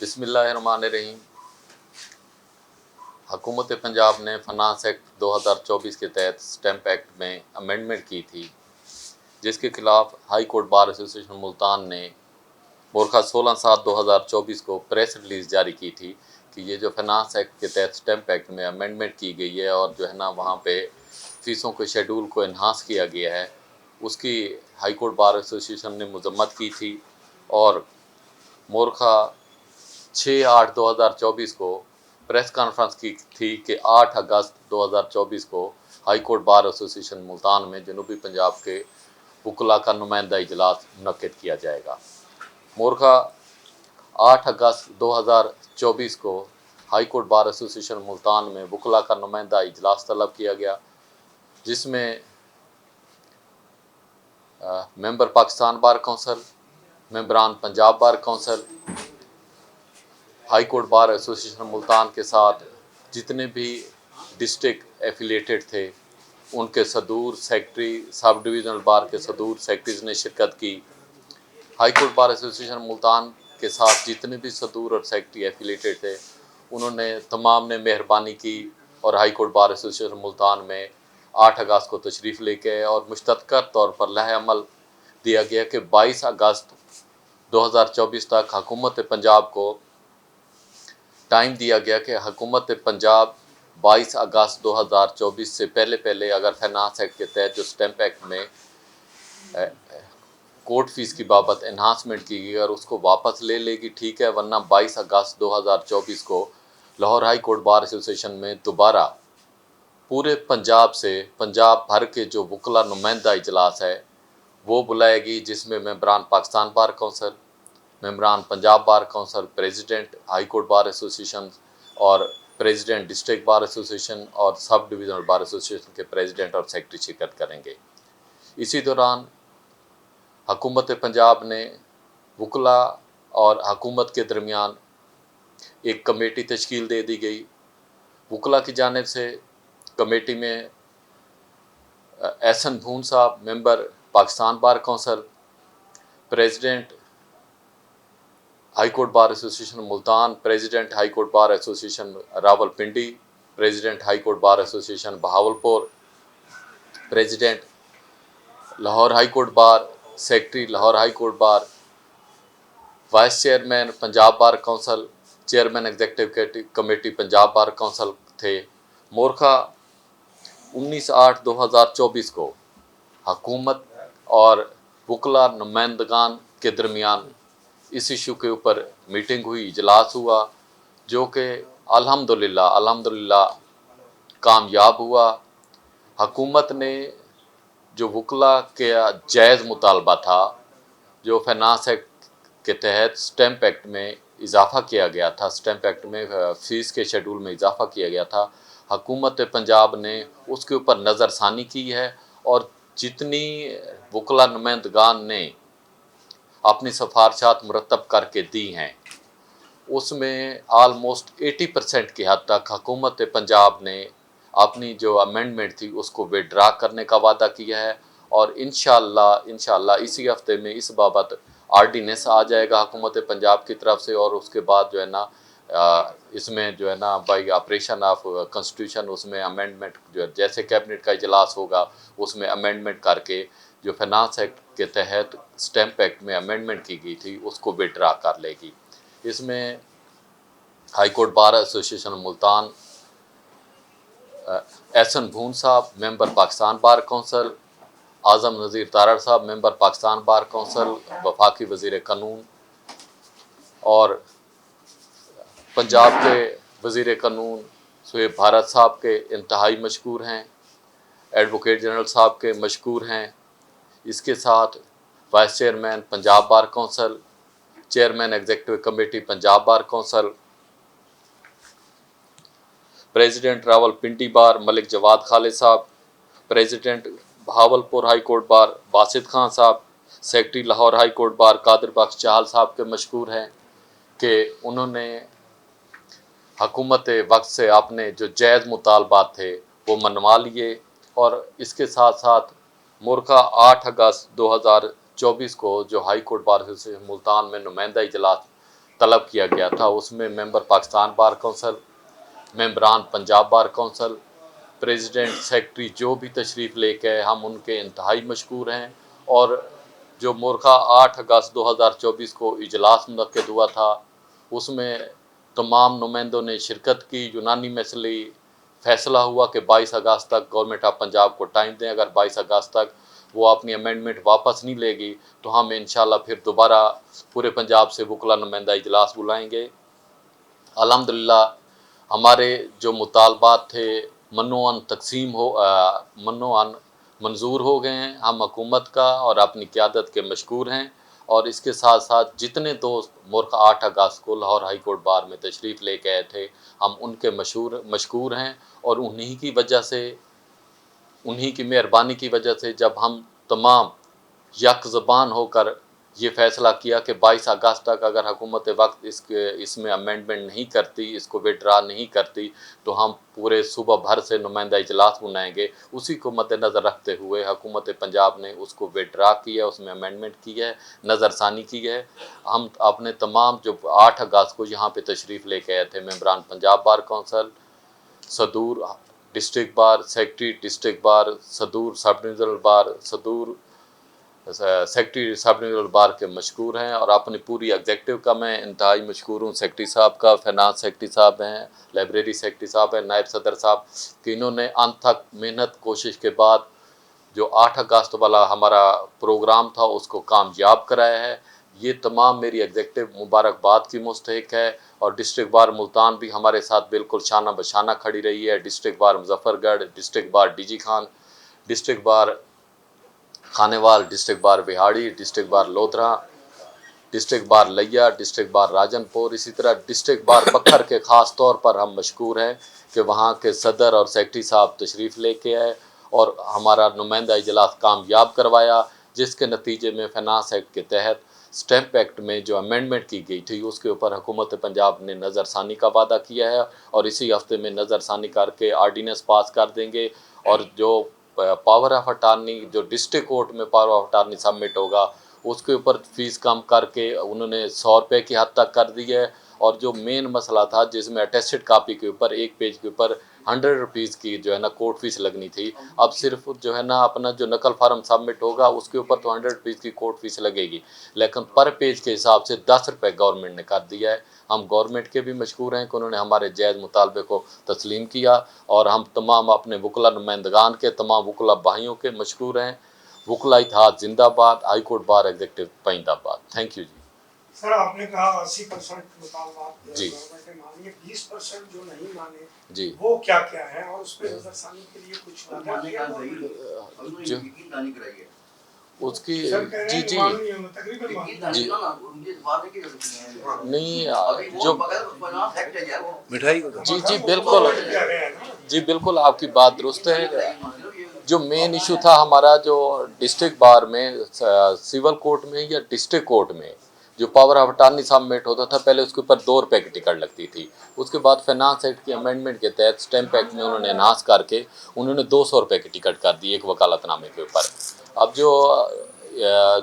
बिस्मिल्लाहिर्रहमानिर्रहीम। हुकूमत पंजाब ने फाइनेंस एक्ट 2024 के तहत स्टैम्प एक्ट में अमेंडमेंट की थी, जिसके खिलाफ high court bar association Multan ने मोरखा 16/7/2024 को प्रेस रिलीज़ जारी की थी कि ये जो फाइनेंस एक्ट के तहत स्टैम्प एक्ट में अमेंडमेंट की गई है और जो है ना वहाँ पे फ़ीसों के शेड्यूल को इन्हांस किया गया है, उसकी हाई कोर्ट बार एसोसिएशन ने मजम्मत की थी। और मोरखा 6/8/2024 को प्रेस कॉन्फ्रेंस की थी कि 8 अगस्त 2024 को high court bar association Multan में जनूबी पंजाब के वकला का नुमाइंदा इजलास मुनक्किद किया जाएगा। मोरखा 8 अगस्त 2024 को high court bar association Multan में वकला का नुमाइंदा इजलास तलब किया गया, जिसमें मेंबर पाकिस्तान बार कौंसल, मेंबरान Punjab bar council, high court bar association Multan के साथ जितने भी डिस्ट्रिक्ट एफिलेटेड थे उनके सदूर, सेक्रेटरी, सब डिवीज़नल बार के सदूर, सेक्रेटरीज़ ने शिरकत की। High court bar association Multan के साथ जितने भी सदूर और सेक्रेटरी एफिलेटेड थे उन्होंने तमाम ने मेहरबानी की और high court bar association Multan में 8 अगस्त को तशरीफ़ लेके आए और मुश्तरका तौर पर लह अमल दिया गया कि 22 अगस्त 2024 तक हुकूमत पंजाब को टाइम दिया गया कि हुकूमत पंजाब 22 अगस्त 2024 से पहले अगर फाइनेंस एक्ट के तहत जो स्टैम्प एक्ट में कोर्ट फीस की बाबत एनहांसमेंट की गई और उसको वापस ले लेगी, ठीक है, वरना 22 अगस्त 2024 को Lahore high court bar association में दोबारा पूरे पंजाब से पंजाब भर के जो वकला नुमाइंदा इजलास है वो बुलाएगी, जिसमें मेंबरान पाकिस्तान बार कौंसल, मेंबरान Punjab bar council, president high court bar association और प्रेसिडेंट डिस्ट्रिक्ट बार एसोसिएशन और सब डिवीज़नल बार एसोसिएशन के प्रेसिडेंट और सेक्रेटरी शिरकत करेंगे। इसी दौरान हुकूमत पंजाब ने वकला और हुकूमत के दरमियान एक कमेटी तश्कील दे दी गई। वकला की जानिब से कमेटी में एहसन भून साहब, member Pakistan bar council, president high court bar association Multan, president high court bar association Rawalpindi, president high court bar association Bahawalpur, president Lahore high court bar, secretary Lahore high court bar, vice chairman Punjab bar council, chairman executive committee Punjab bar council थे। मोरखा 19/8/2024 को हुकूमत और वकला नुमाइंदगान के दरमियान इस issue के ऊपर मीटिंग हुई, इजलास हुआ, जो कि अल्हम्दुलिल्लाह कामयाब हुआ। हुकूमत ने जो वकला के जायज़ मुतालबा था, जो फाइनेंस एक्ट के तहत स्टैम्प एक्ट में इजाफ़ा किया गया था, स्टैम्प एक्ट में फ़ीस के शेड्यूल में इजाफ़ा किया गया था, हुकूमत पंजाब ने उसके ऊपर नज़रसानी की है और जितनी वकला नुमाइंदगान ने अपनी सिफारशात मुरतब करके दी हैं उसमें आलमोस्ट 80% की हद तक हुकूमत पंजाब ने अपनी जो अमेंडमेंट थी उसको विड्रा करने का वादा किया है और इंशाअल्लाह इसी हफ्ते में इस बाबत आर्डीनेंस आ जाएगा हुकूमत पंजाब की तरफ से और उसके बाद जो है ना इसमें जो है ना बाई ऑपरेशन ऑफ कॉन्स्टिट्यूशन उसमें अमेंडमेंट जो जैसे कैबिनेट का इजलास होगा उसमें अमेंडमेंट करके जो फाइनेंस एक्ट के तहत स्टैम्प एक्ट में अमेंडमेंट की गई थी उसको विड्रा कर लेगी। इसमें high court bar association Multan Ehsan Bhoon साहब, member Pakistan bar council, Azam Nazir Tarar साहब, मेंबर पाकिस्तान बार कौंसल, वफाकी वज़ीर कानून और पंजाब के वज़ीर कानून सुहेब भारत साहब के इंतहाई मशकूर हैं, एडवोकेट जनरल साहब के मशकूर हैं। इसके साथ vice chairman Punjab bar council, chairman executive committee Punjab bar council, president Rawalpindi bar Malik Jawad Khalid साहब, president Bahawalpur high court bar Basit Khan साहब, secretary Lahore high court bar Qadir Bakhsh Chahal साहब के मशकूर हैं कि उन्होंने हुकूमत वक्त से अपने जो जायज़ मुतालबात थे वो मनवा लिए। और इसके साथ साथ मोरखा 8 अगस्त 2024 को जो high court bar association Multan में नुमाइंदा इजलास तलब किया गया था, उसमें मेंबर पाकिस्तान बार कौंसल, मेंबरान Punjab bar council, president, secretary जो भी तशरीफ़ लेके आए, हम उनके इंतहाई मशकूर हैं। और जो मुर्खा 8 अगस्त 2024 को इजलास मुनक्किद हुआ था, उसमें तमाम नुमाइंदों ने शिरकत की। यूनानी मसली फैसला हुआ कि 22 अगस्त तक गवर्नमेंट ऑफ पंजाब को टाइम दें। अगर 22 अगस्त तक वो अपनी अमेंडमेंट वापस नहीं लेगी तो हम इंशाल्लाह फिर दोबारा पूरे पंजाब से वकला नुमाइंदा इजलास बुलाएंगे। अल्हम्दुलिल्लाह हमारे जो मुतालबात थे मनोअन तकसीम हो मनोअन मंजूर हो गए हैं। हम हुकूमत का और अपनी क़यादत के मशकूर हैं। और इसके साथ साथ जितने दोस्त मुल्क 8 अगस्त को लाहौर हाई कोर्ट बार में तशरीफ़ लेके आए थे, हम उनके मशकूर हैं। और उन्हीं की वजह से, उन्हीं की मेहरबानी की वजह से जब हम तमाम यक ज़बान होकर ये फ़ैसला किया कि 22 अगस्त तक अगर हुकूमत वक्त इसमें अमेंडमेंट नहीं करती, इसको विड्रा नहीं करती, तो हम पूरे सूबा भर से नुमाइंदा इजलास बुलाएंगे। उसी को मद्देनज़र रखते हुए हुकूमत पंजाब ने उसको विड्रा किया, उसमें अमेंडमेंट की है, नज़रसानी की है। हम अपने तमाम जो 8 अगस्त को यहाँ पे तशरीफ़ लेके आए थे, मेंबरान पंजाब बार कौंसल, सदूर district bar, secretary district bar, सदूर सब डिवीज़नल बार, सदूर सेक्रेटरी सब डिवीज़नल बार के मशकूर हैं। और अपनी पूरी एग्जेक्टिव का मैं इंतहाई मशकूर हूँ। सेक्रेटरी साहब का, फाइनेंस सेक्रेटरी साहब हैं, लाइब्रेरी सेक्रेटरी साहब हैं, नायब सदर साहब, कि इन्होंने अंत तक मेहनत कोशिश के बाद जो 8 अगस्त वाला हमारा प्रोग्राम था उसको कामयाब कराया है। ये तमाम मेरी एग्जेक्टिव मुबारकबाद की मुस्तहिक है। और डिस्ट्रिक्ट बार मुल्तान भी हमारे साथ बिल्कुल शाना बशाना खड़ी रही है। District bar Muzaffargarh, district bar DG Khan, district bar Khanewal, district bar बिहाड़ी, district bar Lodhran, district bar Layyah, district बार राजनपुर, इसी तरह डिस्ट्रिक्ट बार पत्थर के ख़ास तौर पर हम मशकूर हैं कि वहाँ के सदर और सेक्रेटरी साहब तशरीफ़ लेके आए और हमारा नुमाइंदा इजलास कामयाब करवाया, जिसके नतीजे में फाइनेंस एक्ट के तहत स्टैम्प एक्ट में जो अमेंडमेंट की गई थी उसके ऊपर हुकूमत पंजाब ने नज़रसानी का वादा किया है। और इसी हफ्ते में नज़रसानी करके आर्डीनेंस पास कर देंगे। और जो पावर ऑफ अटारनी जो डिस्ट्रिक्ट कोर्ट में पावर ऑफ अटारनी सबमिट होगा उसके ऊपर फ़ीस कम करके उन्होंने 100 रुपये की हद तक कर दी है। और जो मेन मसला था जिसमें अटेस्टेड कापी के ऊपर एक पेज के ऊपर 100 रुपीज़ की जो है ना कोर्ट फीस लगनी थी, अब सिर्फ जो है ना अपना जो नकल फार्म सबमिट होगा उसके ऊपर तो 100 रुपीज़ की कोर्ट फीस लगेगी, लेकिन पर पेज के हिसाब से 10 रुपये गवर्नमेंट ने कर दिया है। हम गवर्नमेंट के भी मशकूर हैं कि उन्होंने हमारे जायज़ मुतालबे को तस्लीम किया। और हम तमाम अपने वकला नुमाइंदगान के, तमाम वकला भाइयों के मशकूर हैं। वकला इत्तेहाद जिंदाबाद, हाई कोर्ट बार एग्जीक्यूटिव पाइंदाबाद। थैंक यू जी। सर आपने कहा 80% मुतालबात जी गवर्नमेंट ने मानी है, 20% जो नहीं माने जी वो क्या क्या है और उस पर नजरसानी के लिए कुछ वादा किया जो उसकी सर कह रहे जी हैं जी मालूम नहीं है, तकरीबन मालूम जी नहीं जो मिठाई को जी जी बिल्कुल कह रहे हैं ना। जी बिल्कुल आपकी बात दुरुस्त है। जो मेन इशू था हमारा जो डिस्ट्रिक्ट बार में सिविल कोर्ट में या डिस्ट्रिक्ट कोर्ट में जो पावर ऑफ अटारनी सबमिट होता था, पहले उसके ऊपर 2 रुपये की टिकट लगती थी। उसके बाद फाइनेंस एक्ट की अमेंडमेंट के तहत स्टैम्प एक्ट में उन्होंने एनहांस करके उन्होंने 200 रुपये की टिकट कर दी एक वकालतनामे के ऊपर। अब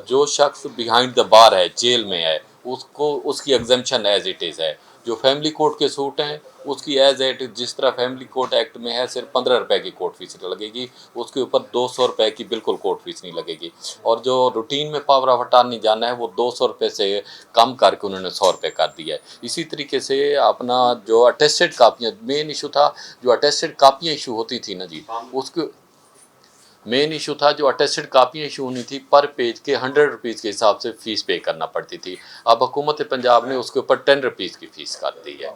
जो शख्स बिहाइंड द बार है, जेल में है, उसको उसकी एग्जम्पशन एज इट इज़ है। जो फैमिली कोर्ट के सूट हैं उसकी एज एट जिस तरह फैमिली कोर्ट एक्ट में है सिर्फ 15 रुपये की कोर्ट फीस लगेगी, उसके ऊपर 200 रुपये की बिल्कुल कोर्ट फीस नहीं लगेगी। और जो रूटीन में पावर ऑफ अटारनी जाना है वो 200 रुपये से कम करके उन्होंने 100 रुपये कर दिया है। इसी तरीके से अपना जो अटेस्टेड कापियाँ, मेन इशू था जो अटेस्टेड कापियाँ इशू होती थी ना जी, उसके मेन इशू था जो अटेस्टेड कापियाँ इशू होनी थी, पर पेज के 100 रुपीज़ के हिसाब से फ़ीस पे करना पड़ती थी। अब हुकूमत पंजाब ने उसके ऊपर 10 रुपीज़ की फ़ीस कर दी है।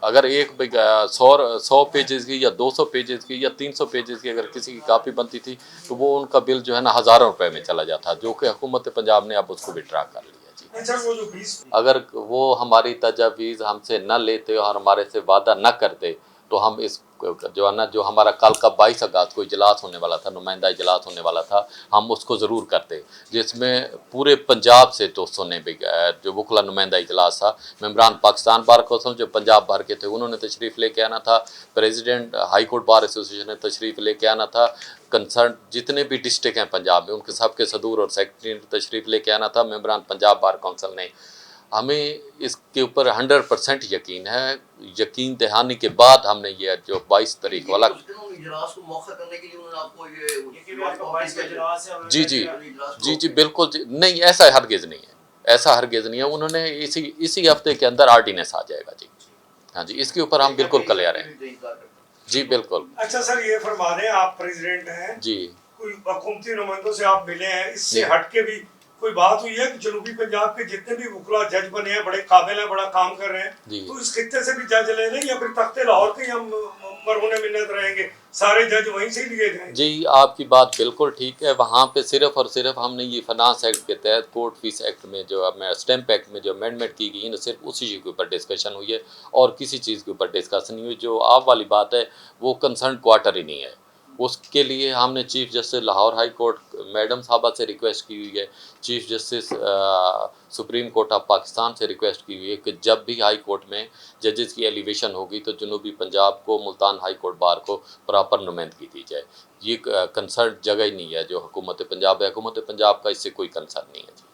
अगर एक 100 पेजेस की या 200 पेजेस की या 300 पेजेस की अगर किसी की कापी बनती थी तो वो उनका बिल जो है ना हज़ारों रुपए में चला जाता, जो कि हुकूमत पंजाब ने अब उसको विड्रा कर लिया जी। अच्छा वो जो 20 अगर वो हमारी तजावीज़ हमसे न लेते और हमारे से वादा न करते तो हम इस जो है ना जो हमारा कल का 22 अगस्त को इजलास होने वाला था, नुमाइंदा इजलास होने वाला था, हम उसको ज़रूर करते, जिसमें पूरे पंजाब से दोस्तों ने भी जो वकला नुमाइंदा इजलास था, मेंबरान पाकिस्तान बार कौंसिल जो पंजाब भर के थे उन्होंने तशरीफ़ लेके आना था, president high court bar association ने तशरीफ़ लेके आना था, कंसर्न जितने भी डिस्ट्रिक्ट हैं पंजाब में उनके सबके सदूर और सेक्रेटरी ने तशरीफ़ लेके आना था, मेंबरान पंजाब बार कौंसिल ने हमें इसके ऊपर 100% यकीन है। यकीन दहानी के बाद हमने ये जो 22 तारीख वाला इजलास को मौखर करने के लिए उन्होंने आपको ये भी आपका 22 का इजलास है और जी जी जी बिल्कुल जी, नहीं ऐसा हरगिज़ नहीं है, ऐसा हरगिज़ नहीं है। उन्होंने इसी हफ्ते के अंदर आर्डिनेंस आ जाएगा जी। हाँ जी, इसके ऊपर हम बिल्कुल क्लियर हैं जी बिल्कुल। अच्छा सर, ये फरमा दें, आप प्रेसिडेंट हैं जी कोई हुकूमती नुमाइंदों से आप मिले हैं, इससे जी। हट के भी कोई बात हुई है कि जनूबी पंजाब के जितने भी वकला जज बने हैं बड़े काबिल हैं, बड़ा काम कर रहे हैं, जी। तो इस खित्ते से भी जज ले लें या फिर तख्ते लाहौर के हम मरहूने मिन्नत रहेंगे, सारे जज वहीं से ही लिए जाएंगे? जी, आपकी बात बिल्कुल ठीक है। वहाँ पे सिर्फ़ और सिर्फ हमने ये फाइनेंस एक्ट के तहत कोर्ट फीस एक्ट में जो स्टैम्प एक्ट में जो अमेंडमेंट की गई है ना, सिर्फ उसी चीज़ के ऊपर डिस्कशन हुई है और किसी चीज़ के ऊपर डिस्कशन नहीं हुई। जो आप वाली बात है वो कंसर्न क्वार्टर ही नहीं है। उसके लिए हमने chief justice Lahore high court madam साहबा से रिक्वेस्ट की हुई है, chief justice supreme court of Pakistan से रिक्वेस्ट की हुई है कि जब भी हाई कोर्ट में जजेस की एलिवेशन होगी तो जनूबी पंजाब को, मुल्तान हाई कोर्ट बार को प्रॉपर नुमाइंदगी दी जाए। ये कंसर्न जगह ही नहीं है जो हुकूमत पंजाब है। हुकूमत पंजाब का इससे कोई कंसर्न नहीं है जी।